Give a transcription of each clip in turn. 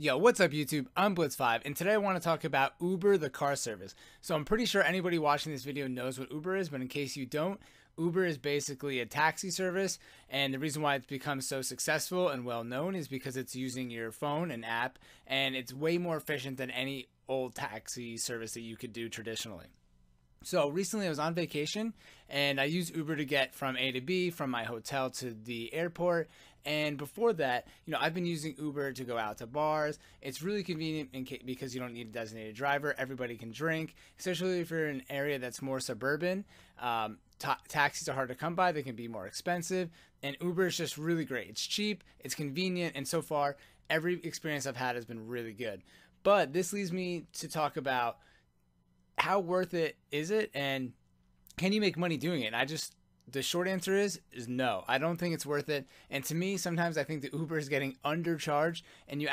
Yo, what's up YouTube? I'm Blitz5 and today I want to talk about Uber, the car service. So I'm pretty sure anybody watching this video knows what Uber is, but in case you don't, Uber is basically a taxi service, and the reason why it's become so successful and well known is because it's using your phone and app, and it's way more efficient than any old taxi service that you could do traditionally. So recently I was on vacation and I used Uber to get from A to B, from my hotel to the airport. And before that, I've been using Uber to go out to bars. It's really convenient because you don't need a designated driver. Everybody can drink, especially if you're in an area that's more suburban. Taxis are hard to come by. They can be more expensive. And Uber is just really great. It's cheap, it's convenient, and so far, every experience I've had has been really good. But this leads me to talk about how worth it is it, and can you make money doing it? The short answer is no. I don't think it's worth it. And to me, sometimes I think the Uber is getting undercharged, and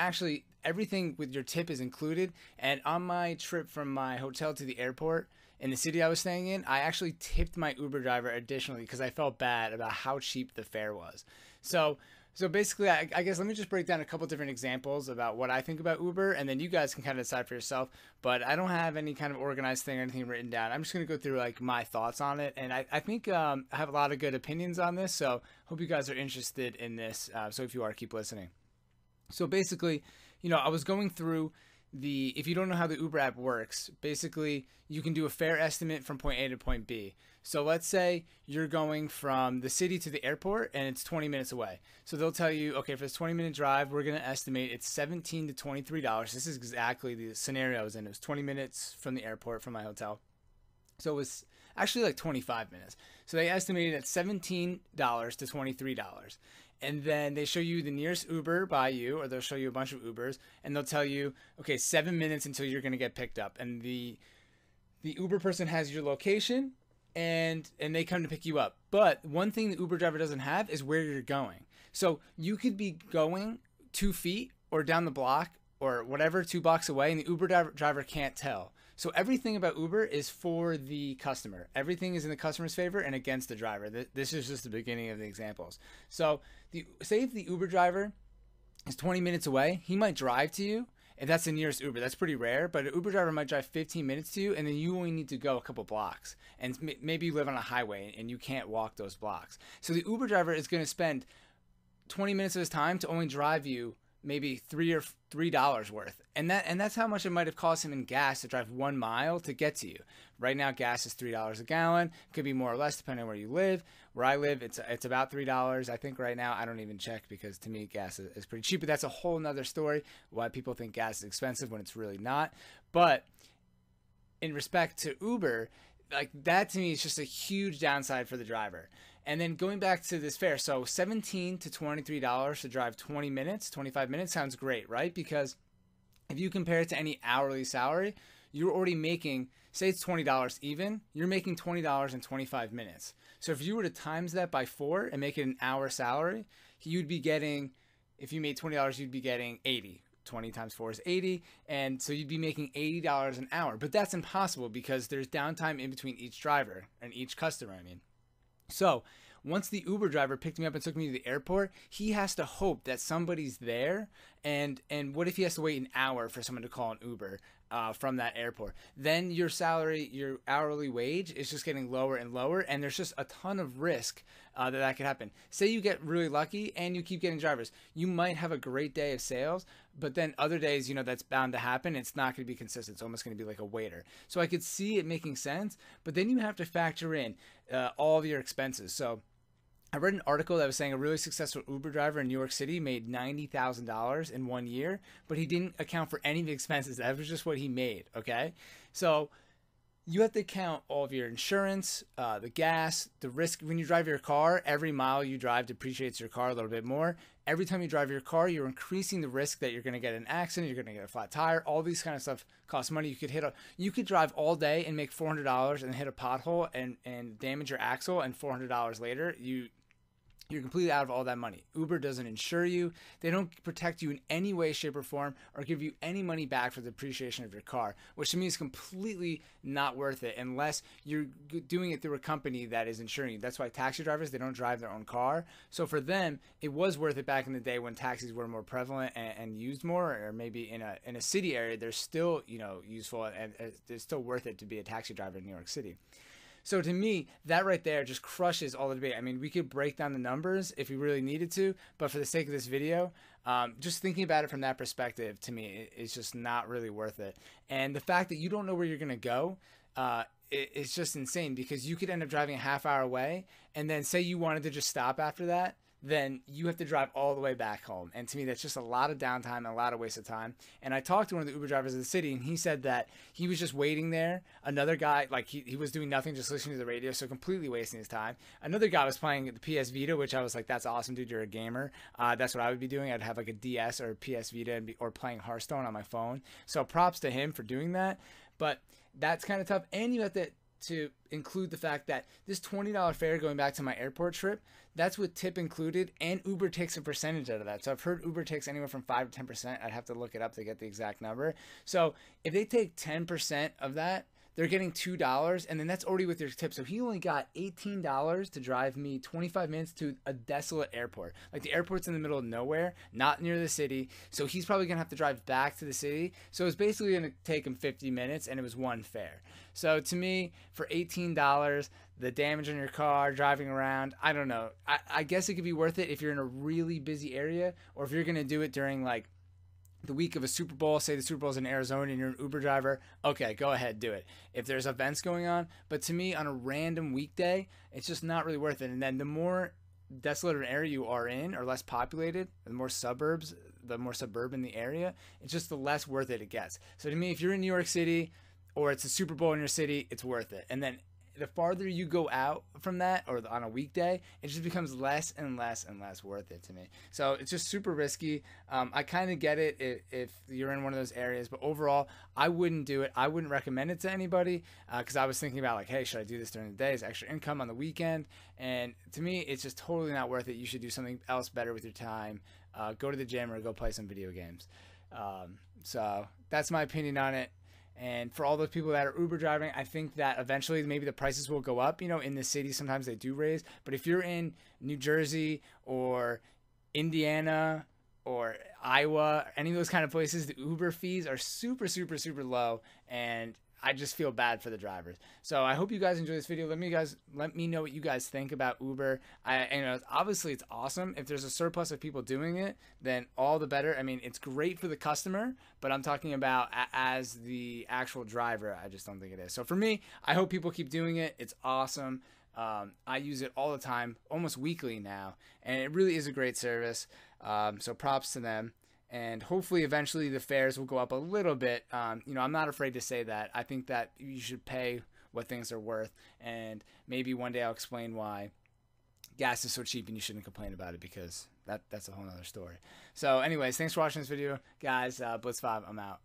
everything with your tip is included. And on my trip from my hotel to the airport in the city I was staying in, I actually tipped my Uber driver additionally because I felt bad about how cheap the fare was. So basically, I guess let me just break down a couple different examples about what I think about Uber, and then you guys can kind of decide for yourself. But I don't have any kind of organized thing or anything written down. I'm just going to go through like my thoughts on it, and I think I have a lot of good opinions on this, so hope you guys are interested in this. So if you are, keep listening. So basically, I was going through if you don't know how the Uber app works, basically you can do a fare estimate from point A to point B. So let's say you're going from the city to the airport and it's 20 minutes away. So they'll tell you, okay, for this 20-minute drive, we're going to estimate it's $17 to $23. This is exactly the scenario I was in. It was 20 minutes from the airport from my hotel. So it was actually like 25 minutes. So they estimated at $17 to $23. And then they show you the nearest Uber by you, or they'll show you a bunch of Ubers, and they'll tell you, okay, 7 minutes until you're going to get picked up. And the Uber person has your location, and they come to pick you up. But one thing the Uber driver doesn't have is where you're going. So you could be going 2 feet or down the block or whatever, 2 blocks away, and the Uber driver can't tell. So everything about Uber is for the customer. Everything is in the customer's favor and against the driver. This is just the beginning of the examples. So say if the Uber driver is 20 minutes away, he might drive to you, and that's the nearest Uber. That's pretty rare, but an Uber driver might drive 15 minutes to you, and then you only need to go a couple blocks. And maybe you live on a highway and you can't walk those blocks. So the Uber driver is going to spend 20 minutes of his time to only drive you maybe $3 worth, and that's how much it might have cost him in gas to drive 1 mile to get to you. Right now, gas is $3 a gallon. Could be more or less depending on where you live. Where I live, it's about $3. I think right now, I don't even check because to me gas is pretty cheap. But that's a whole nother story. Why people think gas is expensive when it's really not. But in respect to Uber, like that to me is just a huge downside for the driver. And then going back to this fare, so $17 to $23 to drive 20 minutes, 25 minutes sounds great, right? Because if you compare it to any hourly salary, you're already making, say it's $20 even, you're making $20 in 25 minutes. So if you were to times that by 4 and make it an hour salary, you'd be getting, if you made $20, you'd be getting 80. 20 times 4 is 80, and so you'd be making $80 an hour. But that's impossible because there's downtime in between each driver and each customer, I mean. So once the Uber driver picked me up and took me to the airport, he has to hope that somebody's there. And what if he has to wait an hour for someone to call an Uber from that airport? Then your salary, your hourly wage is just getting lower and lower, and there's just a ton of risk that could happen. Say you get really lucky and you keep getting drivers. You might have a great day of sales, but then other days, that's bound to happen. It's not going to be consistent. It's almost going to be like a waiter. So I could see it making sense, but then you have to factor in all of your expenses. So I read an article that was saying a really successful Uber driver in New York City made $90,000 in 1 year, but he didn't account for any of the expenses. That was just what he made, okay? So you have to count all of your insurance, the gas, the risk. When you drive your car, every mile you drive depreciates your car a little bit more. Every time you drive your car, you're increasing the risk that you're going to get an accident, you're going to get a flat tire. All these kind of stuff costs money. You could drive all day and make $400 and hit a pothole and damage your axle, and $400 later, you're completely out of all that money. Uber doesn't insure you. They don't protect you in any way, shape, or form, or give you any money back for the depreciation of your car, which to me is completely not worth it unless you're doing it through a company that is insuring you. That's why taxi drivers, they don't drive their own car. So for them, it was worth it back in the day when taxis were more prevalent and used more, or maybe in a city area, they're still, useful, and it's still worth it to be a taxi driver in New York City. So to me, that right there just crushes all the debate. I mean, we could break down the numbers if we really needed to, but for the sake of this video, just thinking about it from that perspective, to me, it's just not really worth it. And the fact that you don't know where you're going to go, it's just insane, because you could end up driving a half hour away, and then say you wanted to just stop after that, then you have to drive all the way back home. And to me, that's just a lot of downtime and a lot of waste of time. And I talked to one of the Uber drivers of the city, and he said that he was just waiting there. Another guy, like he was doing nothing, just listening to the radio, so completely wasting his time. Another guy was playing the PS Vita, which I was like, that's awesome, dude, you're a gamer. That's what I would be doing. I'd have like a DS or a PS Vita or playing Hearthstone on my phone. So props to him for doing that. But that's kind of tough. And you have to include the fact that this $20 fare going back to my airport trip, that's with tip included, and Uber takes a percentage out of that. So I've heard Uber takes anywhere from 5 to 10%. I'd have to look it up to get the exact number. So if they take 10% of that, they're getting $2, and then that's already with your tip. So he only got $18 to drive me 25 minutes to a desolate airport. Like, the airport's in the middle of nowhere, not near the city. So he's probably going to have to drive back to the city. So it's basically going to take him 50 minutes, and it was one fare. So to me, for $18, the damage on your car, driving around, I don't know. I guess it could be worth it if you're in a really busy area, or if you're going to do it during, like, the week of a Super Bowl. Say the Super Bowl's in Arizona and you're an Uber driver, okay, go ahead, do it if there's events going on. But to me, on a random weekday, it's just not really worth it. And then the more desolate an area you are in, or less populated, the more suburbs, the more suburban the area, it's just the less worth it gets. So to me, if you're in New York City or it's a Super Bowl in your city, it's worth it. And then the farther you go out from that, or on a weekday, it just becomes less and less and less worth it to me. So it's just super risky. I kind of get it if you're in one of those areas, but overall, I wouldn't do it. I wouldn't recommend it to anybody, because I was thinking about, like, hey, should I do this during the day? Is extra income on the weekend? And to me, it's just totally not worth it. You should do something else better with your time. Go to the gym or go play some video games. So that's my opinion on it. And for all those people that are Uber driving, I think that eventually maybe the prices will go up. In the city, sometimes they do raise. But if you're in New Jersey or Indiana or Iowa, any of those kind of places, the Uber fees are super, super, super low. And I just feel bad for the drivers. So I hope you guys enjoy this video. Let me know what you guys think about Uber. Obviously it's awesome. If there's a surplus of people doing it, then all the better. I mean, it's great for the customer, but I'm talking about as the actual driver, I just don't think it is. So for me, I hope people keep doing it. It's awesome. I use it all the time, almost weekly now, and it really is a great service. So props to them. And hopefully eventually the fares will go up a little bit. I'm not afraid to say that. I think that you should pay what things are worth. And maybe one day I'll explain why gas is so cheap and you shouldn't complain about it, because that's a whole nother story. So anyways, thanks for watching this video, guys. Blitz5, I'm out.